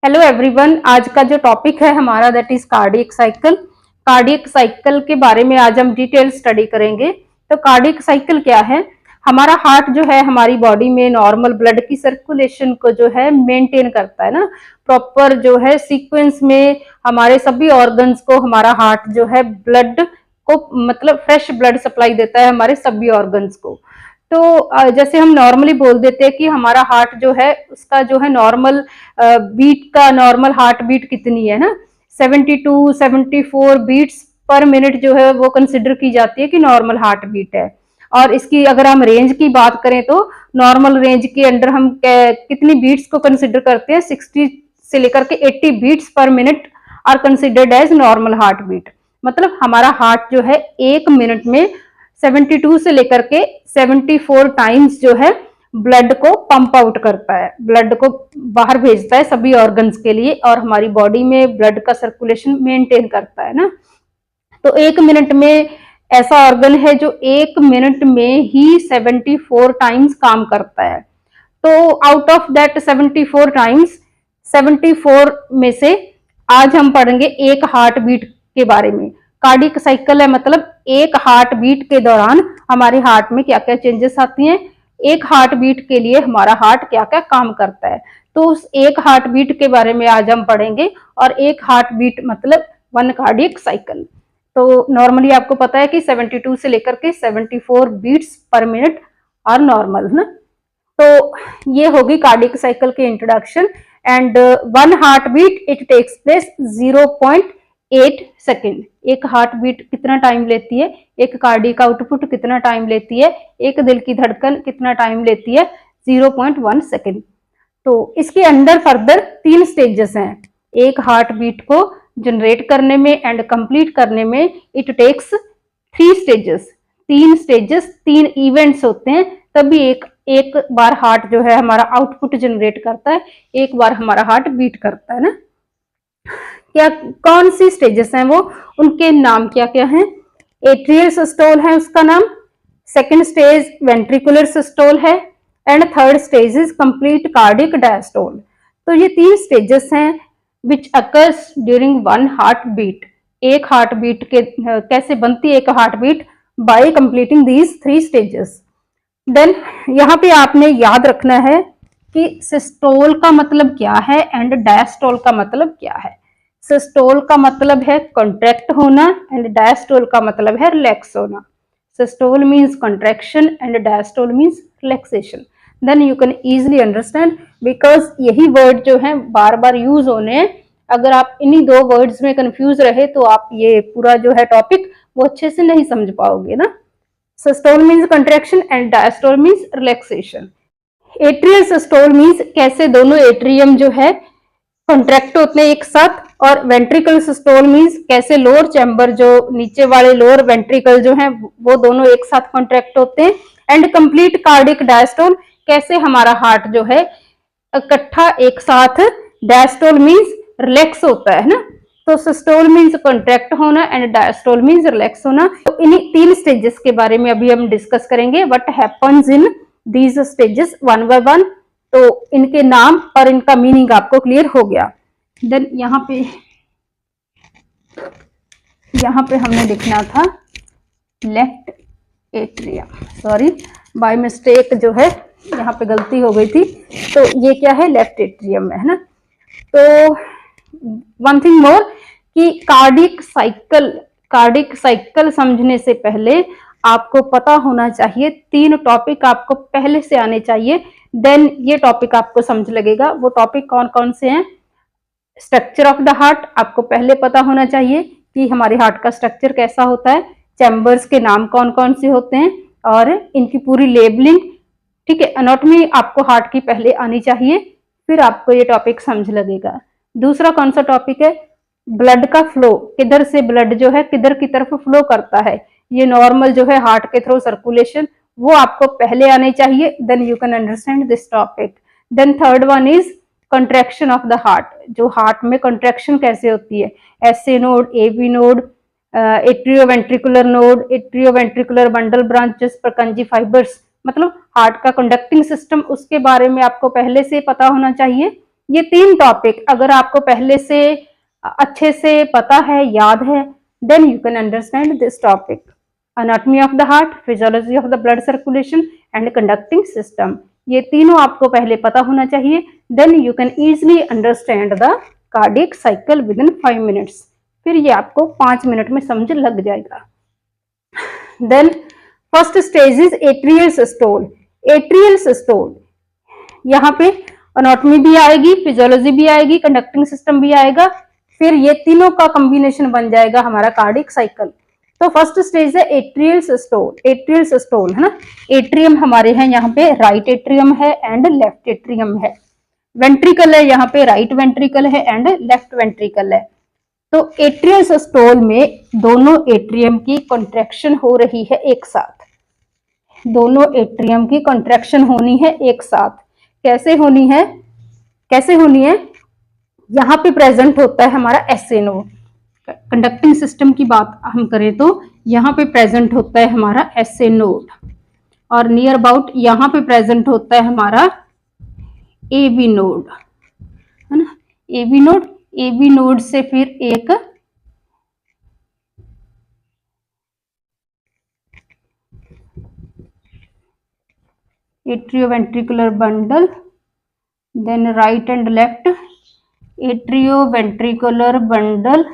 Hello everyone, आज का जो टॉपिक है हमारा that is cardiac cycle. Cardiac cycle के बारे में आज हम डिटेल स्टडी करेंगे। तो कार्डियक साइकिल क्या है? हमारा हार्ट जो है हमारी बॉडी में नॉर्मल ब्लड की सर्कुलेशन को जो है मेंटेन करता है ना, प्रॉपर जो है सीक्वेंस में हमारे सभी ऑर्गन्स को हमारा हार्ट जो है ब्लड को मतलब फ्रेश ब्लड सप्लाई देता है हमारे सभी ऑर्गन्स को। तो जैसे हम नॉर्मली बोल देते हैं कि हमारा हार्ट जो है उसका जो है नॉर्मल बीट का नॉर्मल हार्ट बीट कितनी है ना, 72-74 बीट्स पर मिनट जो है वो कंसिडर की जाती है कि नॉर्मल हार्ट बीट है। और इसकी अगर हम रेंज की बात करें तो नॉर्मल रेंज के अंडर हम कितनी बीट्स को कंसिडर करते हैं, 60 से लेकर के 80 beats per minute are considered as normal heart beat. मतलब हमारा हार्ट जो है एक मिनट में 72 से लेकर के 74 टाइम्स जो है ब्लड को पंप आउट करता है, ब्लड को बाहर भेजता है सभी ऑर्गन्स के लिए और हमारी बॉडी में ब्लड का सर्कुलेशन मेंटेन करता है ना। तो एक मिनट में ऐसा ऑर्गन है जो एक मिनट में ही 74 टाइम्स काम करता है। तो आउट ऑफ दैट 74 टाइम्स 74 में से आज हम पढ़ेंगे एक हार्ट बीट के बारे में। कार्डियक साइकिल है मतलब एक हार्ट बीट के दौरान हमारे हार्ट में क्या क्या चेंजेस आती हैं, एक हार्ट बीट के लिए हमारा हार्ट क्या क्या काम करता है। तो उस एक हार्ट बीट के बारे में आज हम पढ़ेंगे। और एक हार्ट बीट मतलब वन कार्डियक साइकिल। तो नॉर्मली आपको पता है कि 72 से लेकर के 74 beats per minute are normal ना। तो ये होगी कार्डियक साइकिल की introduction. And one heart beat it takes place 0.8 second. एक हार्ट बीट कितना टाइम लेती है, एक कार्डियक आउटपुट कितना टाइम लेती है, एक दिल की धड़कन कितना टाइम लेती है, 0.1 सेकेंड। तो इसके अंदर फर्दर 3 स्टेजेस हैं एक हार्ट बीट को जनरेट करने में एंड कंप्लीट करने में। It takes 3 stages, 3 stages, 3 events होते हैं तभी एक बार हार्ट जो है हमारा आउटपुट जनरेट करता है, एक बार हमारा हार्ट बीट करता है ना। क्या कौन सी स्टेजेस हैं वो, उनके नाम क्या क्या हैं? एट्रियल सिस्टोल है उसका नाम, सेकंड स्टेज वेंट्रिकुलर सिस्टोल है and third stage is complete cardiac diastole. तो ये 3 स्टेजेस हैं which occurs during one heart beat. एक हार्ट बीट के कैसे बनती है एक heart beat? By completing these 3 stages. Then यहाँ पे आपने याद रखना है कि सिस्टोल का मतलब क्या है एंड डायस्टोल का मतलब क्या है। सिस्टोल का मतलब है कॉन्ट्रैक्ट होना एंड डायस्टोल का मतलब है रिलैक्स होना। Systole means contraction and diastole means relaxation. Then you can easily understand because यही वर्ड जो है बार बार यूज होने हैं। अगर आप इन्हीं 2 वर्ड्स में कंफ्यूज रहे तो आप ये पूरा जो है टॉपिक वो अच्छे से नहीं समझ पाओगे ना। Systole means contraction and diastole means relaxation. Atrial systole means कैसे दोनों एट्रियम जो है कॉन्ट्रैक्ट होते हैं एक साथ, और वेंट्रिकल सिस्टोल मीन्स कैसे लोअर चैम्बर जो नीचे वाले लोअर वेंट्रिकल जो हैं वो दोनों एक साथ कॉन्ट्रैक्ट होते हैं। एंड कंप्लीट कार्डियक डायस्टोल कैसे हमारा हार्ट जो है इकट्ठा एक साथ, डायस्टोल मीन्स रिलैक्स होता है ना। तो सिस्टोल मीन्स कॉन्ट्रैक्ट होना एंड डायस्टोल मीन्स रिलैक्स होना। तो इन्हीं 3 स्टेजेस के बारे में अभी हम डिस्कस करेंगे what happens in these stages one by one. तो इनके नाम और इनका मीनिंग आपको क्लियर हो गया। देन यहाँ पे हमने लिखना था left atrium, sorry by mistake जो है यहाँ पे गलती हो गई थी। तो ये क्या है, लेफ्ट एट्रियम है ना। तो वन थिंग मोर कि कार्डियक साइकिल समझने से पहले आपको पता होना चाहिए 3 टॉपिक आपको पहले से आने चाहिए। देन ये टॉपिक आपको समझ लगेगा। वो टॉपिक कौन कौन से हैं? स्ट्रक्चर ऑफ द हार्ट आपको पहले पता होना चाहिए कि हमारे हार्ट का स्ट्रक्चर कैसा होता है, चैम्बर्स के नाम कौन कौन से होते हैं और इनकी पूरी लेबलिंग, ठीक है। एनाटॉमी आपको हार्ट की पहले आनी चाहिए, फिर आपको ये टॉपिक समझ लगेगा। दूसरा कौन सा टॉपिक है? ब्लड का फ्लो, किधर से ब्लड जो है किधर की तरफ फ्लो करता है, ये नॉर्मल जो है हार्ट के थ्रू सर्कुलेशन, वो आपको पहले आने चाहिए। Then you can understand this topic. Then third one is contraction of the heart, जो हार्ट में कंट्रैक्शन कैसे होती है, SA node, AV node, atrioventricular node, atrioventricular bundle branches, Purkinje fibres, मतलब हार्ट का कंडक्टिंग सिस्टम, उसके बारे में आपको पहले से पता होना चाहिए। ये 3 टॉपिक अगर आपको पहले से अच्छे से पता है, याद है, then you can understand this topic. Anatomy of the heart, physiology of the blood circulation and conducting system, ये तीनों आपको पहले पता होना चाहिए। Then you can easily understand the cardiac cycle within 5 minutes. फिर ये आपको 5 मिनट में समझ लग जाएगा। Then first stage is atrial systole. Atrial systole, यहाँ पे अनाटमी भी आएगी, फिजियोलॉजी भी आएगी, कंडक्टिंग सिस्टम भी आएगा, फिर ये तीनों का कॉम्बिनेशन बन जाएगा हमारा कार्डियक साइकिल। तो फर्स्ट स्टेज है एट्रियल सिस्टोल। एट्रियल सिस्टोल है ना, एट्रियम हमारे हैं यहाँ पे, राइट एट्रियम है एंड लेफ्ट एट्रियम है। वेंट्रिकल है यहाँ पे, राइट वेंट्रिकल है एंड लेफ्ट वेंट्रिकल है। तो एट्रियल सिस्टोल में दोनों एट्रियम की कॉन्ट्रैक्शन हो रही है एक साथ। दोनों एट्रियम की कॉन्ट्रैक्शन होनी है एक साथ। कैसे होनी है? कैसे होनी है? यहाँ पे प्रेजेंट होता है हमारा एसए नोड। कंडक्टिंग सिस्टम की बात हम करें तो यहाँ पे प्रेजेंट होता है हमारा एसए नोड, और नियर अबाउट यहाँ पे प्रेजेंट होता है हमारा एबी नोड, है ना, एबी नोड। एबी नोड से फिर एक atrioventricular bundle, then right and left atrioventricular bundle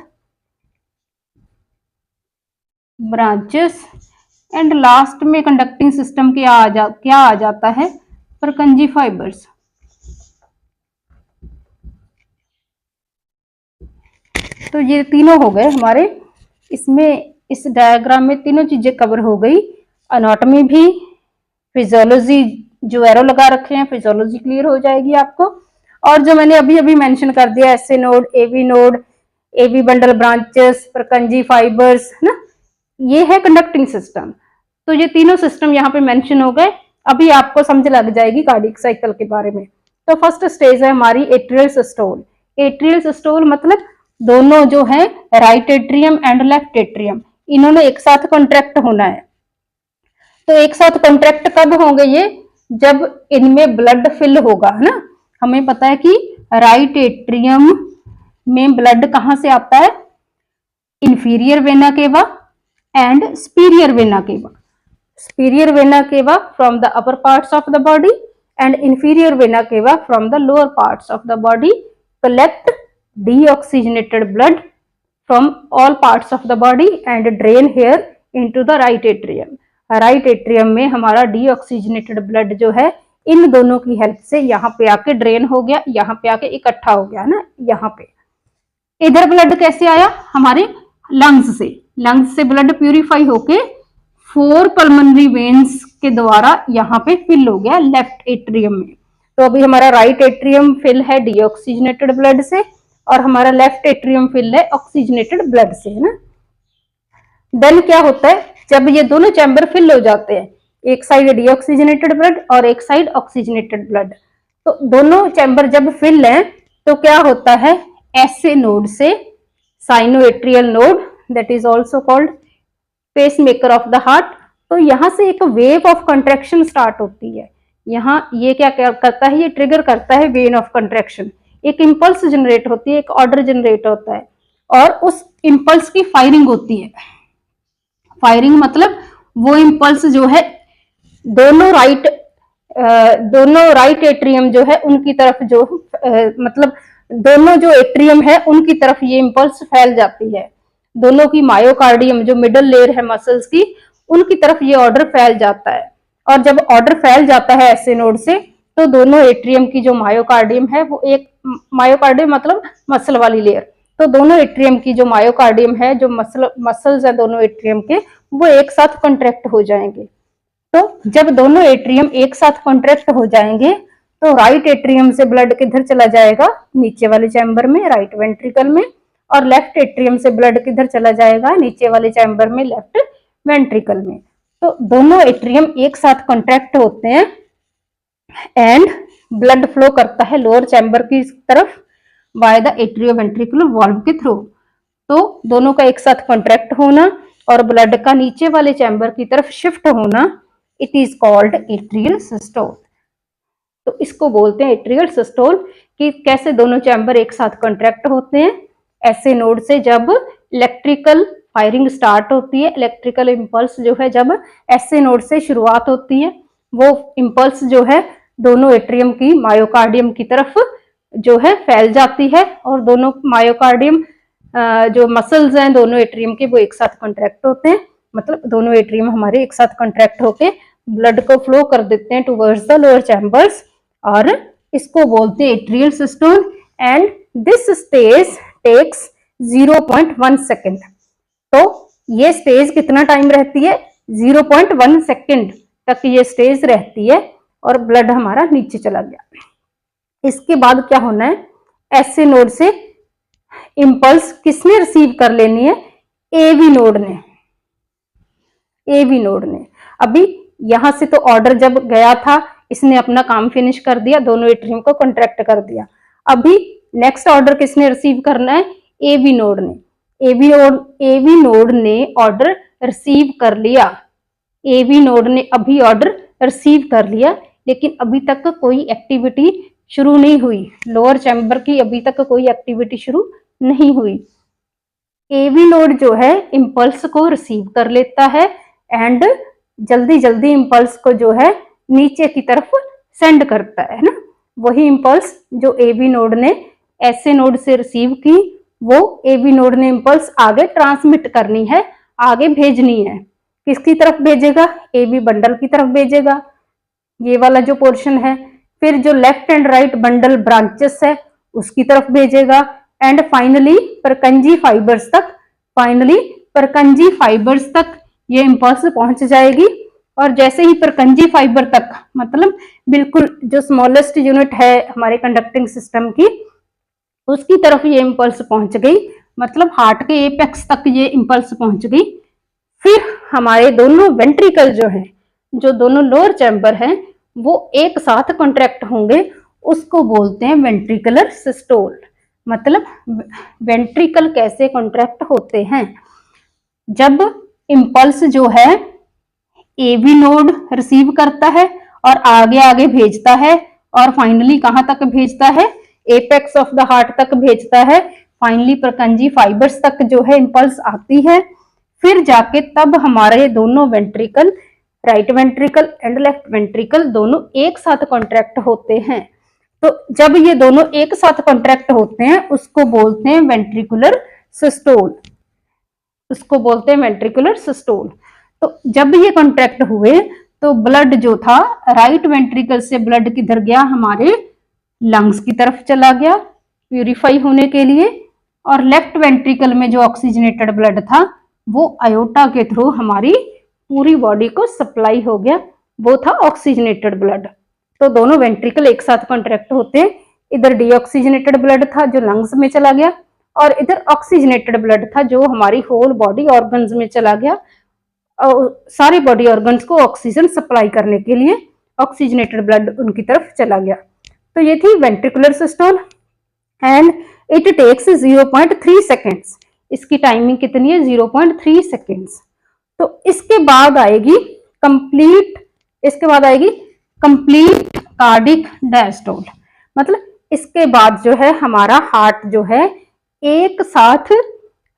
branches, and last में कंडक्टिंग सिस्टम क्या आ जाता है? Purkinje fibres. तो ये तीनों हो गए हमारे, इसमें इस डायग्राम में तीनों चीजें कवर हो गई। अनाटमी भी, फिजियोलॉजी जो एरो लगा रखे हैं, फिजियोलॉजी क्लियर हो जाएगी आपको। और जो मैंने अभी अभी मेंशन कर दिया, SA node, AV bundle branches, Purkinje fibres, है ना, ये है कंडक्टिंग सिस्टम। तो ये तीनों सिस्टम यहाँ पे मेंशन हो गए। अभी आपको समझ लग जाएगी कार्डियक साइकिल के बारे में। तो फर्स्ट स्टेज है हमारी एट्रियल सिस्टोल। एट्रियल सिस्टोल मतलब दोनों जो है right atrium and left atrium, इन्होंने एक साथ कॉन्ट्रैक्ट होना है। तो एक साथ कॉन्ट्रैक्ट कब होंगे ये? जब इनमें ब्लड फिल होगा, है ना। हमें पता है कि राइट एट्रियम में ब्लड कहां से आता है? Inferior vena cava and superior vena cava. Superior vena cava from the upper parts of the body and inferior vena cava from the lower parts of the body collect deoxygenated blood from all parts of the body and drain here into the right atrium. Right atrium में हमारा deoxygenated blood जो है इन दोनों की help से यहाँ पे आके ड्रेन हो गया, यहाँ पे आके इकट्ठा हो गया ना। यहाँ पे इधर ब्लड कैसे आया? हमारे लंग्स से। लंग्स से ब्लड प्यूरिफाई होके 4 पल्मोनरी वेन्स के द्वारा यहाँ पे फिल हो गया लेफ्ट एट्रियम में। तो अभी हमारा राइट एट्रियम फिल है डीऑक्सीजनेटेड ब्लड से और हमारा लेफ्ट एट्रियम फिल है ऑक्सीजनेटेड ब्लड से, है ना। देन क्या होता है, जब ये दोनों चैम्बर फिल हो जाते हैं, एक साइड डीऑक्सीजनेटेड ब्लड और एक साइड ऑक्सीजनेटेड ब्लड, तो दोनों चैम्बर जब फिल है तो क्या होता है? एसए नोड से sinoatrial node, that is also called pacemaker of the heart, तो यहाँ से एक वेव ऑफ कंट्रैक्शन स्टार्ट होती है। यहाँ ये क्या करता है? ये ट्रिगर करता है वेन ऑफ कंट्रैक्शन। एक इंपल्स जनरेट होती है, एक ऑर्डर जनरेट होता है और उस इंपल्स की फायरिंग होती है। फायरिंग मतलब वो इंपल्स जो है दोनों राइट एट्रियम जो है उनकी तरफ जो मतलब दोनों जो एट्रियम है उनकी तरफ ये इंपल्स फैल जाती है। दोनों की मायोकार्डियम जो मिडल लेयर है मसल्स की, उनकी तरफ ये ऑर्डर फैल जाता है। और जब ऑर्डर फैल जाता है एसए नोड से तो दोनों एट्रियम की जो मायोकार्डियम है वो एक, मायोकार्डियम मतलब मसल वाली लेयर, तो दोनों एट्रियम की जो मायोकार्डियम है, जो मसल्स है दोनों एट्रियम के, वो एक साथ कॉन्ट्रैक्ट हो जाएंगे। तो जब दोनों एट्रियम एक साथ कॉन्ट्रैक्ट हो जाएंगे तो राइट एट्रियम से ब्लड किधर चला जाएगा? नीचे वाले चैम्बर में, राइट वेंट्रिकल में, और लेफ्ट एट्रियम से ब्लड किधर चला जाएगा? नीचे वाले चैम्बर में, लेफ्ट वेंट्रिकल में। तो दोनों एट्रियम एक साथ कॉन्ट्रैक्ट होते हैं एंड ब्लड फ्लो करता है लोअर चैम्बर की तरफ बाय द एट्रियोवेंट्रिकुलर वाल्व के थ्रू। तो दोनों का एक साथ कॉन्ट्रैक्ट होना और ब्लड का नीचे वाले चैम्बर की तरफ शिफ्ट होना, it is called atrial systole. तो इसको बोलते हैं एट्रियल सिस्टोल। कि कैसे दोनों चैम्बर एक साथ कॉन्ट्रैक्ट होते हैं। ऐसे नोड से जब इलेक्ट्रिकल फायरिंग स्टार्ट होती है, इलेक्ट्रिकल इम्पल्स जो है जब ऐसे नोड से शुरुआत होती है, वो इम्पल्स जो है दोनों एट्रियम की मायोकार्डियम की तरफ जो है फैल जाती है और दोनों मायोकार्डियम जो मसल्स हैं दोनों एट्रियम के वो एक साथ कॉन्ट्रैक्ट होते हैं। मतलब दोनों एट्रियम हमारे एक साथ कॉन्ट्रैक्ट होके ब्लड को फ्लो कर देते हैं टुवर्ड्स द लोअर चैम्बर्स और इसको बोलते हैं atrial systole. And this stage takes 0.1 second. तो ये स्टेज कितना टाइम रहती है? 0.1 सेकेंड तक ये स्टेज रहती है और ब्लड हमारा नीचे चला गया। इसके बाद क्या होना है? ऐसे नोड से इंपल्स किसने रिसीव कर लेनी है? एवी नोड ने। एवी नोड ने अभी यहां से तो ऑर्डर जब गया था इसने अपना काम फिनिश कर दिया, दोनों एट्रियम को कॉन्ट्रैक्ट कर दिया। अभी नेक्स्ट ऑर्डर किसने रिसीव करना है? एवी नोड ने। एवी नोड ने ऑर्डर रिसीव कर लिया। एवी नोड ने अभी ऑर्डर रिसीव कर लिया, लेकिन अभी तक कोई एक्टिविटी शुरू नहीं हुई। लोअर चैम्बर की अभी तक कोई एक्टिविटी शुरू नहीं हुई। एवी नोड जो है इंपल्स को रिसीव कर लेता है एंड जल्दी जल्दी इंपल्स को जो है नीचे की तरफ सेंड करता है ना। वही इंपल्स जो एवी नोड ने ऐसे नोड से रिसीव की वो एवी नोड ने इंपल्स आगे ट्रांसमिट करनी है, आगे भेजनी है। किसकी तरफ भेजेगा? एवी बंडल की तरफ भेजेगा, ये वाला जो पोर्शन है। फिर जो left and right bundle branches है उसकी तरफ भेजेगा एंड फाइनली परकंजी फाइबर्स तक ये इंपल्स पहुंच जाएगी। और जैसे ही परकंजी फाइबर तक, मतलब बिल्कुल जो स्मॉलेस्ट यूनिट है हमारे कंडक्टिंग सिस्टम की, उसकी तरफ ये इंपल्स पहुंच गई, मतलब हार्ट के एपेक्स तक ये इंपल्स पहुंच गई। फिर हमारे दोनों वेंट्रिकल जो है, जो दोनों लोअर चैम्बर हैं, वो एक साथ कॉन्ट्रैक्ट होंगे, उसको बोलते हैं वेंट्रिकुलर सिस्टोल। मतलब वेंट्रिकल कैसे कॉन्ट्रैक्ट होते हैं? जब इंपल्स जो है एवी नोड रिसीव करता है और आगे आगे भेजता है और फाइनली कहां तक भेजता है? एपेक्स ऑफ द हार्ट तक भेजता है। फाइनली परकंजी फाइबर्स तक जो है इंपल्स आती है। फिर जाके तब हमारे दोनों ventricle, right ventricle and left ventricle दोनों एक साथ कॉन्ट्रैक्ट होते हैं। तो जब ये दोनों एक साथ कॉन्ट्रैक्ट होते हैं उसको बोलते हैं वेंट्रिकुलर सिस्टोल। उसको बोलते हैं वेंट्रिकुलर सिस्टोल। तो जब ये कॉन्ट्रैक्ट हुए तो ब्लड जो था राइट वेंट्रिकल से ब्लड किधर गया? हमारे लंग्स की तरफ चला गया प्यूरिफाई होने के लिए। और लेफ्ट वेंट्रिकल में जो ऑक्सीजनेटेड ब्लड था वो आयोटा के थ्रू हमारी पूरी बॉडी को सप्लाई हो गया, वो था ऑक्सीजनेटेड ब्लड। तो दोनों वेंट्रिकल एक साथ कॉन्ट्रैक्ट होते हैं। इधर डीऑक्सीजनेटेड ब्लड था जो लंग्स में चला गया और इधर ऑक्सीजनेटेड ब्लड था जो हमारी होल बॉडी ऑर्गन्स में चला गया। और सारे बॉडी ऑर्गन्स को ऑक्सीजन सप्लाई करने के लिए ऑक्सीजनेटेड ब्लड उनकी तरफ चला गया। तो ये थी ventricular systole and it takes 0.3 seconds. इसकी टाइमिंग कितनी है? 0.3 सेकेंड्स। तो इसके बाद आएगी कंप्लीट कार्डिक डायस्टोल। मतलब इसके बाद जो है हमारा हार्ट जो है एक साथ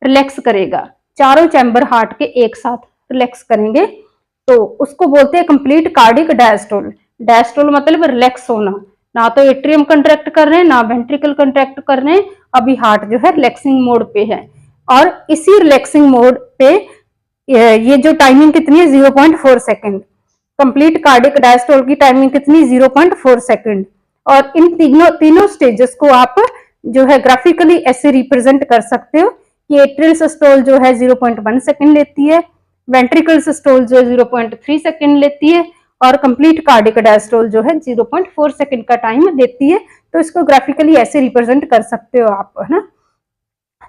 रिलैक्स करेगा, चारों चैम्बर हार्ट के एक साथ रिलैक्स करेंगे, तो उसको बोलते हैं कंप्लीट कार्डिक डायस्टोल। डायस्टोल मतलब रिलैक्स होना, ना तो एट्रियम कंट्रैक्ट कर रहे हैं ना वेंट्रिकल कंट्रैक्ट कर रहे हैं, अभी हार्ट जो है रिलैक्सिंग मोड पे है। और इसी रिलैक्सिंग मोड पे ये जो टाइमिंग कितनी है? 0.4 सेकेंड। कंप्लीट कार्डिक डायस्टोल की टाइमिंग कितनी? 0.4 सेकेंड। और इन तीनों स्टेजेस को आप जो है ग्राफिकली ऐसे रिप्रेजेंट कर सकते हो कि एट्रियल सिस्टोल जो है 0.1 सेकेंड लेती है, वेंट्रिकल सिस्टोल जो 0.3 सेकेंड लेती है और कंप्लीट कार्डिक डायस्टोल जो है 0.4 सेकेंड का टाइम लेती है। तो इसको ग्राफिकली ऐसे रिप्रेजेंट कर सकते हो आप, है ना।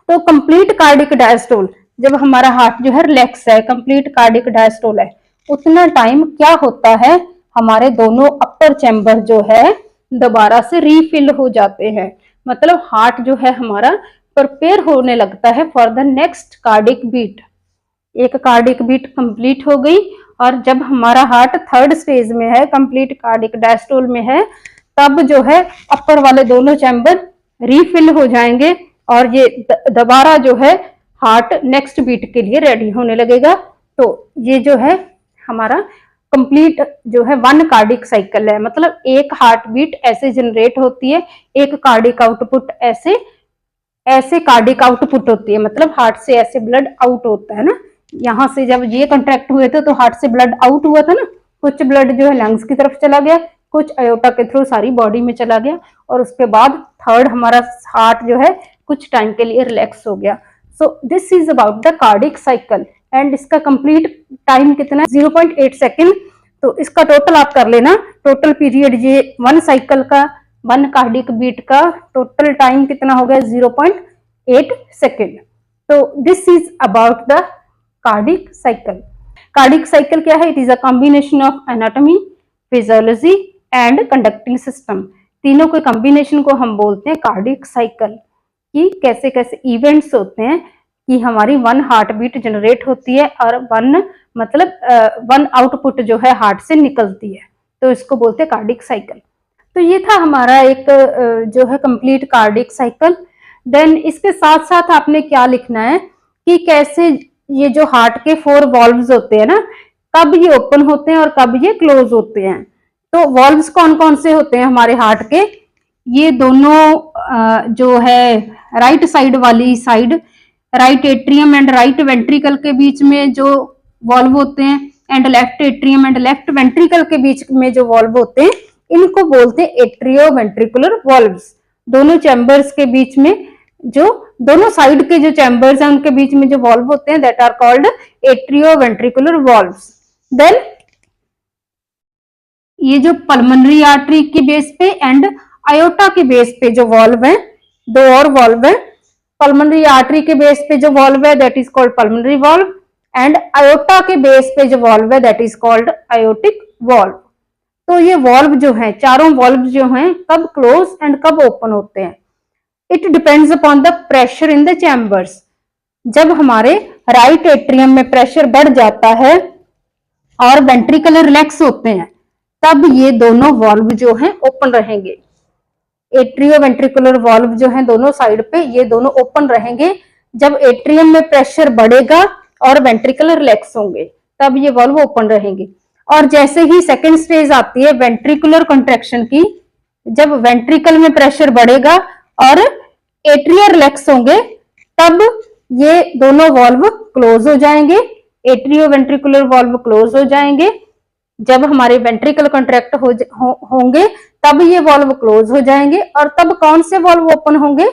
तो कंप्लीट कार्डिक डायस्टोल, जब हमारा हार्ट जो है रिलैक्स है, कंप्लीट कार्डिक डायस्टोल है, उतना टाइम क्या होता है? हमारे दोनों अपर चैम्बर जो है दोबारा से रीफिल हो जाते हैं। मतलब हार्ट जो है हमारा प्रिपेयर होने लगता है for the next cardiac beat. एक कार्डिक बीट कंप्लीट हो गई और जब हमारा हार्ट थर्ड स्टेज में है, कंप्लीट कार्डिक डायस्टोल में है, तब जो है अपर वाले दोनों चैम्बर रीफिल हो जाएंगे और ये दोबारा जो है हार्ट नेक्स्ट बीट के लिए रेडी होने लगेगा। तो ये जो है हमारा कंप्लीट जो है 1 कार्डिक साइकिल है, मतलब एक हार्ट बीट ऐसे जनरेट होती है, एक कार्डिक आउटपुट ऐसे कार्डिक आउटपुट होती है, मतलब हार्ट से ऐसे ब्लड आउट होता है ना। यहाँ से जब ये कंट्रैक्ट हुए थे तो हार्ट से ब्लड आउट हुआ था ना, कुछ ब्लड जो है लंग्स की तरफ चला गया, कुछ अयोटा के थ्रू सारी बॉडी में चला गया और उसके बाद थर्ड हमारा हार्ट जो है कुछ टाइम के लिए रिलैक्स हो गया। So this is about the cardiac cycle and इसका कंप्लीट टाइम कितना है 0.8 सेकेंड। तो इसका टोटल आप कर लेना, टोटल पीरियड ये 1 साइकिल का 1 कार्डिक बीट का टोटल टाइम कितना हो गया 0.8 सेकेंड। तो this is about the cardiac cycle. Cardiac cycle क्या है? It is a combination of anatomy, physiology and conducting system. तीनों के कॉम्बिनेशन को हम बोलते हैं कार्डिक साइकिल। कि कैसे कैसे इवेंट्स होते हैं कि हमारी 1 हार्ट बीट जनरेट होती है और 1 आउटपुट जो है हार्ट से निकलती है, तो इसको बोलते हैं कार्डिक साइकिल। तो ये था हमारा एक जो है कंप्लीट कार्डिक साइकिल। देन इसके साथ साथ आपने क्या लिखना है कि कैसे ये जो हार्ट के 4 वॉल्व्स होते हैं ना, कब ये ओपन होते हैं और कब ये क्लोज होते हैं। तो वॉल्व्स कौन कौन से होते हैं हमारे हार्ट के? ये दोनों जो है राइट साइड वाली side, right atrium and right ventricle के बीच में जो वॉल्व होते हैं, and left atrium and left ventricle के बीच में जो वॉल्व होते हैं, इनको बोलते हैं एट्रियो वेंट्रिकुलर वॉल्व्स। दोनों चैम्बर्स के बीच में जो दोनों साइड के जो चैम्बर्स हैं उनके बीच में जो वॉल्व होते हैं that are called atrio ventricular valves. Then ये जो पल्मोनरी आर्टरी के बेस पे एंड आयोटा के बेस पे जो वॉल्व है, 2 और वॉल्व है। पल्मोनरी आर्टरी के बेस पे जो वॉल्व है that is called pulmonary valve and aorta के बेस पे जो वॉल्व है that is called aortic valve. तो ये वॉल्व जो है, चारों वॉल्व जो हैं, कब क्लोज एंड कब ओपन होते हैं? It depends upon the pressure in the chambers. जब हमारे राइट एट्रियम में प्रेशर बढ़ जाता है और वेंट्रिकल रिलैक्स होते हैं, तब ये दोनों वॉल्व जो हैं ओपन रहेंगे। एट्रियो वेंट्रिकुलर वॉल्व जो है दोनों साइड पे, ये दोनों ओपन रहेंगे। जब एट्रियम में प्रेशर बढ़ेगा और वेंट्रिकल रिलैक्स होंगे, तब ये वॉल्व ओपन रहेंगे। और जैसे ही सेकेंड स्टेज आती है वेंट्रिकुलर कंट्रैक्शन की, जब वेंट्रिकल में प्रेशर बढ़ेगा और एट्रिया रिलैक्स होंगे, तब ये दोनों वॉल्व क्लोज हो जाएंगे, एट्रियो वेंट्रिकुलर वॉल्व क्लोज हो जाएंगे। जब हमारे वेंट्रिकल कंट्रैक्ट होंगे तब ये वॉल्व क्लोज हो जाएंगे। और तब कौन से वॉल्व ओपन होंगे?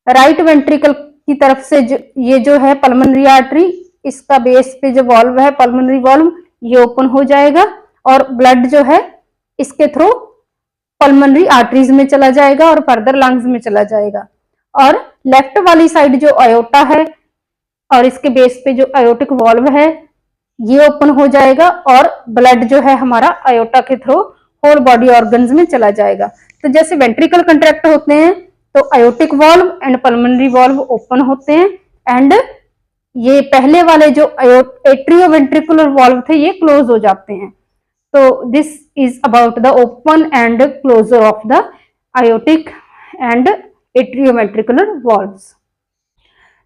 राइट वेंट्रिकल की तरफ से ये जो है पल्मोनरी आर्टरी, इसका बेस पे जो वॉल्व है पल्मोनरी वॉल्व, ये ओपन हो जाएगा और ब्लड जो है इसके थ्रू पल्मोनरी आर्टरीज में चला जाएगा और फर्दर लंग्स में चला जाएगा। और लेफ्ट वाली साइड जो आयोटा है और इसके बेस पे जो आयोटिक वॉल्व है, ये ओपन हो जाएगा और ब्लड जो है हमारा आयोटा के थ्रू होल बॉडी ऑर्गन्स में चला जाएगा। तो जैसे वेंट्रिकल कंट्रैक्ट होते हैं तो aortic valve and pulmonary valve open होते हैं एंड ये पहले वाले जो एट्रियो वेंट्रिकुलर वॉल्व थे ये क्लोज हो जाते हैं। तो this is about the open and closure of the aortic and atrio ventricular valves.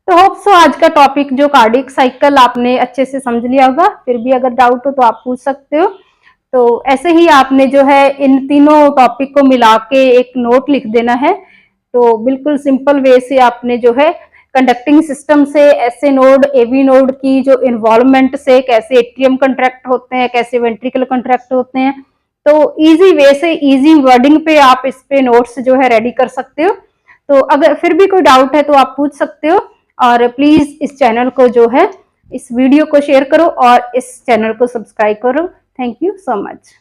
तो होप सो आज का टॉपिक जो कार्डिक साइकिल आपने अच्छे से समझ लिया होगा। फिर भी अगर डाउट हो तो आप पूछ सकते हो। तो ऐसे ही आपने जो है इन तीनों टॉपिक को मिला के एक नोट लिख देना है। तो बिल्कुल सिंपल वे से आपने जो है कंडक्टिंग सिस्टम से एसए नोड, एवी नोड की जो इन्वॉल्वमेंट से कैसे एट्रियम कंट्रैक्ट होते हैं, कैसे वेंट्रिकल कंट्रैक्ट होते हैं, तो इजी वे से इजी वर्डिंग पे आप इस पे नोट्स जो है रेडी कर सकते हो। तो अगर फिर भी कोई डाउट है तो आप पूछ सकते हो। और प्लीज इस चैनल को जो है, इस वीडियो को शेयर करो और इस चैनल को सब्सक्राइब करो। Thank you so much.